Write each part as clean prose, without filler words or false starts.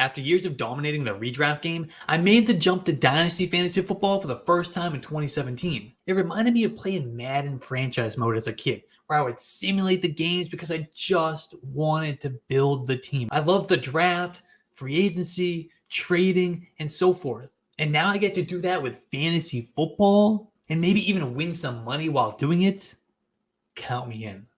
After years of dominating the redraft game, I made the jump to Dynasty Fantasy Football for the first time in 2017. It reminded me of playing Madden franchise mode as a kid, where I would simulate the games because I just wanted to build the team. I loved the draft, free agency, trading, and so forth. And now I get to do that with fantasy football and maybe even win some money while doing it. Count me in.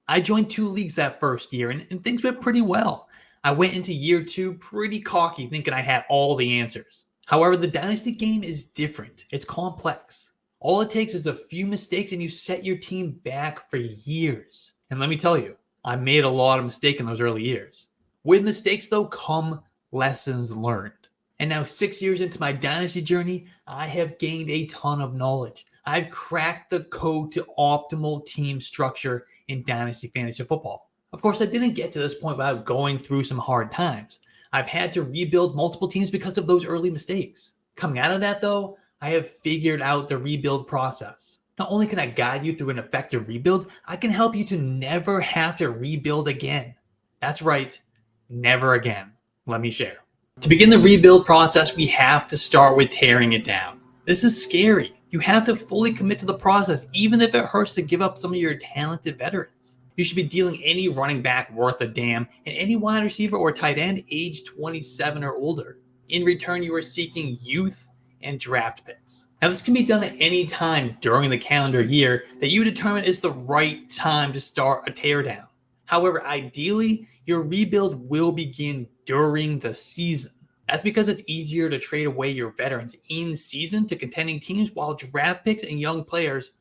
I joined 2 leagues that first year and things went pretty well. I went into year 2 pretty cocky, thinking I had all the answers. However, the Dynasty game is different. It's complex. All it takes is a few mistakes and you set your team back for years. And let me tell you, I made a lot of mistakes in those early years. With mistakes, though, come lessons learned. And now 6 years into my Dynasty journey, I have gained a ton of knowledge. I've cracked the code to optimal team structure in Dynasty Fantasy Football. Of course, I didn't get to this point without going through some hard times. I've had to rebuild multiple teams because of those early mistakes. Coming out of that, though, I have figured out the rebuild process. Not only can I guide you through an effective rebuild, I can help you to never have to rebuild again. That's right, never again. Let me share. To begin the rebuild process, we have to start with tearing it down. This is scary. You have to fully commit to the process, even if it hurts to give up some of your talented veterans. You should be dealing any running back worth a damn and any wide receiver or tight end age 27 or older. In return, you are seeking youth and draft picks. Now, this can be done at any time during the calendar year that you determine is the right time to start a teardown. However, ideally, your rebuild will begin during the season. That's because it's easier to trade away your veterans in season to contending teams while draft picks and young players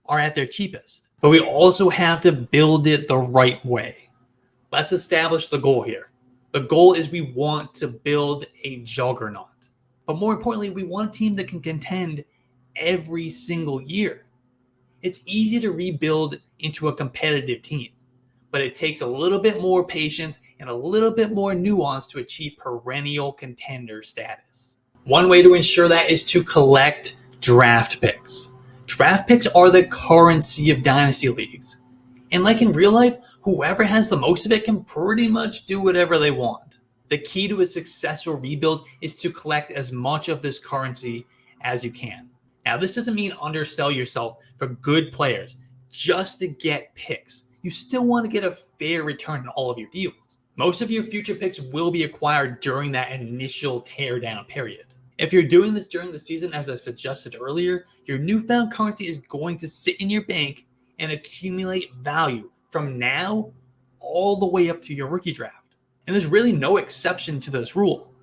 are at their cheapest. But we also have to build it the right way. Let's establish the goal here. The goal is we want to build a juggernaut. But more importantly, we want a team that can contend every single year. It's easy to rebuild into a competitive team, but it takes a little bit more patience and a little bit more nuance to achieve perennial contender status. One way to ensure that is to collect draft picks. Draft picks are the currency of dynasty leagues. And like in real life, whoever has the most of it can pretty much do whatever they want. The key to a successful rebuild is to collect as much of this currency as you can. Now, this doesn't mean undersell yourself for good players just to get picks. You still want to get a fair return on all of your deals. Most of your future picks will be acquired during that initial teardown period. If you're doing this during the season, as I suggested earlier, your newfound currency is going to sit in your bank and accumulate value from now all the way up to your rookie draft. And there's really no exception to this rule.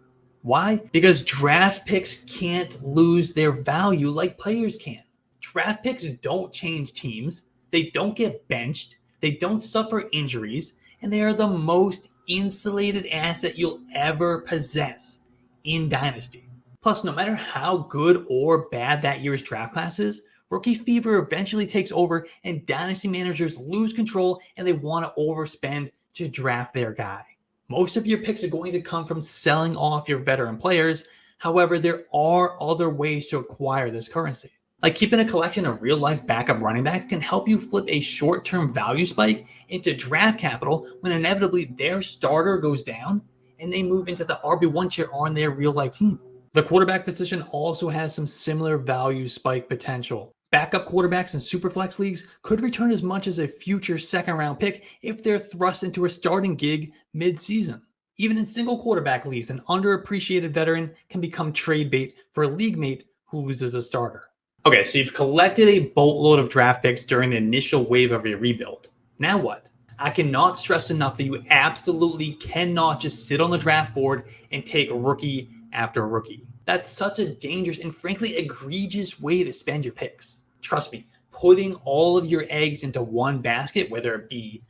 Why? Because draft picks can't lose their value like players can. Draft picks don't change teams, they don't get benched, they don't suffer injuries, and they are the most insulated asset you'll ever possess in Dynasty. Plus, no matter how good or bad that year's draft class is, rookie fever eventually takes over and Dynasty managers lose control and they want to overspend to draft their guy. Most of your picks are going to come from selling off your veteran players. However, there are other ways to acquire this currency. Like keeping a collection of real-life backup running backs can help you flip a short-term value spike into draft capital when inevitably their starter goes down and they move into the RB1 tier on their real-life team. The quarterback position also has some similar value spike potential. Backup quarterbacks in Superflex leagues could return as much as a future second-round pick if they're thrust into a starting gig mid-season. Even in single quarterback leagues, an underappreciated veteran can become trade bait for a league mate who loses a starter. Okay, so you've collected a boatload of draft picks during the initial wave of your rebuild. Now what? I cannot stress enough that you absolutely cannot just sit on the draft board and take rookie after rookie. That's such a dangerous and frankly egregious way to spend your picks. Trust me, putting all of your eggs into one basket, whether it be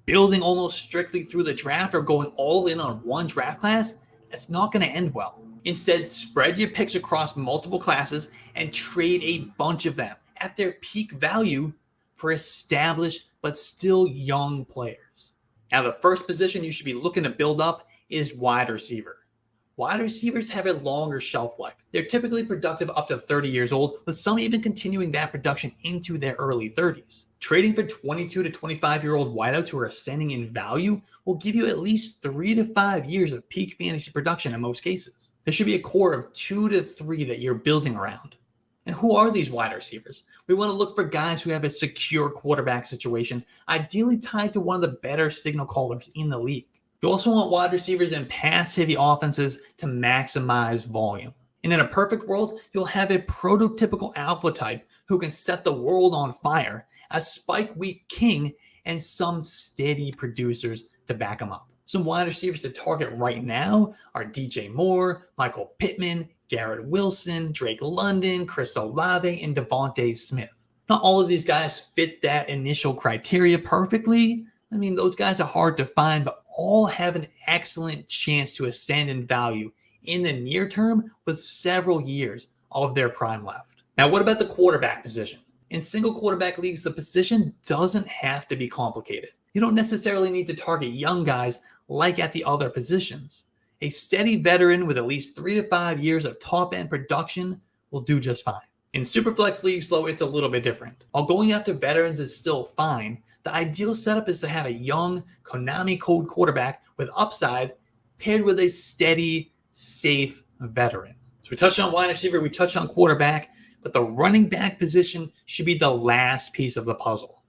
building almost strictly through the draft or going all in on one draft class, that's not going to end well. Instead, spread your picks across multiple classes and trade a bunch of them at their peak value for established but still young players. Now, the first position you should be looking to build up is wide receiver. Wide receivers have a longer shelf life. They're typically productive up to 30 years old, with some even continuing that production into their early 30s. Trading for 22 to 25-year-old wideouts who are ascending in value will give you at least 3 to 5 years of peak fantasy production in most cases. There should be a core of 2 to 3 that you're building around. And who are these wide receivers? We want to look for guys who have a secure quarterback situation, ideally tied to one of the better signal callers in the league. You also want wide receivers in pass-heavy offenses to maximize volume. And in a perfect world, you'll have a prototypical alpha type who can set the world on fire, a spike week king, and some steady producers to back him up. Some wide receivers to target right now are DJ Moore, Michael Pittman, Garrett Wilson, Drake London, Chris Olave, and Devontae Smith. Not all of these guys fit that initial criteria perfectly. I mean, those guys are hard to find, but all have an excellent chance to ascend in value in the near term with several years of their prime left. Now, what about the quarterback position? In single quarterback leagues, the position doesn't have to be complicated. You don't necessarily need to target young guys like at the other positions. A steady veteran with at least 3 to 5 years of top-end production will do just fine. In Superflex leagues, though, it's a little bit different. While going after veterans is still fine, the ideal setup is to have a young, Konami code quarterback with upside paired with a steady, safe veteran. So we touched on wide receiver, we touched on quarterback, but the running back position should be the last piece of the puzzle.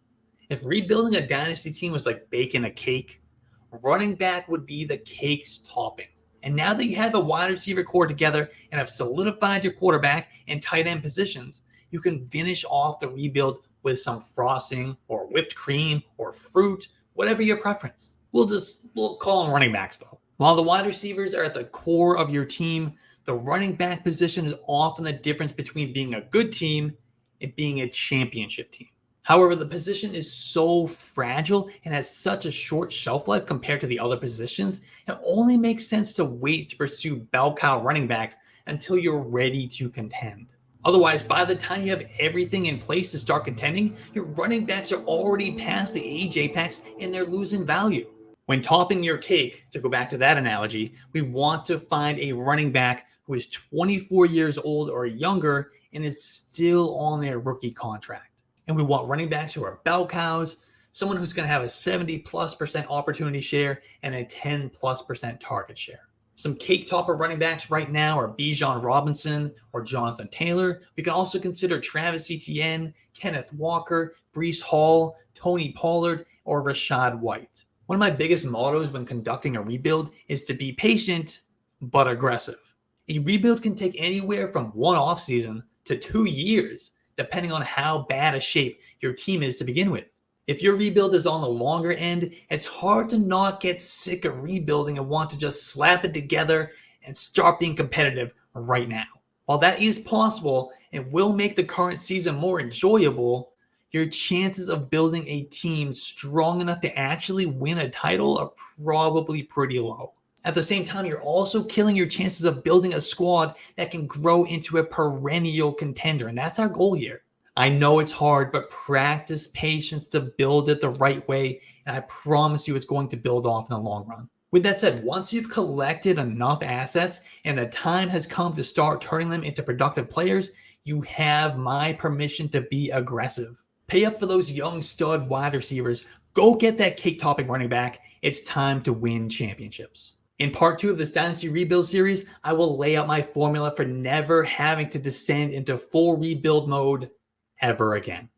If rebuilding a dynasty team was like baking a cake, running back would be the cake's topping. And now that you have a wide receiver core together and have solidified your quarterback and tight end positions, you can finish off the rebuild with some frosting or whipped cream or fruit, whatever your preference. We'll call them running backs though. While the wide receivers are at the core of your team, the running back position is often the difference between being a good team and being a championship team. However, the position is so fragile and has such a short shelf life compared to the other positions, it only makes sense to wait to pursue bell cow running backs until you're ready to contend. Otherwise, by the time you have everything in place to start contending, your running backs are already past the age apex and they're losing value. When topping your cake, to go back to that analogy, we want to find a running back who is 24 years old or younger and is still on their rookie contract. And we want running backs who are bell cows, someone who's going to have a 70+% opportunity share and a 10+% target share. Some cake topper running backs right now are Bijan Robinson or Jonathan Taylor. We can also consider Travis Etienne, Kenneth Walker, Breece Hall, Tony Pollard, or Rachaad White. One of my biggest mottos when conducting a rebuild is to be patient but aggressive. A rebuild can take anywhere from one offseason to 2 years, depending on how bad a shape your team is to begin with. If your rebuild is on the longer end, it's hard to not get sick of rebuilding and want to just slap it together and start being competitive right now. While that is possible and will make the current season more enjoyable, your chances of building a team strong enough to actually win a title are probably pretty low. At the same time, you're also killing your chances of building a squad that can grow into a perennial contender, and that's our goal here. I know it's hard, but practice patience to build it the right way, and I promise you it's going to build off in the long run. With that said, once you've collected enough assets and the time has come to start turning them into productive players, you have my permission to be aggressive. Pay up for those young stud wide receivers. Go get that cake-topping running back. It's time to win championships. In part 2 of this Dynasty Rebuild series, I will lay out my formula for never having to descend into full rebuild mode ever again.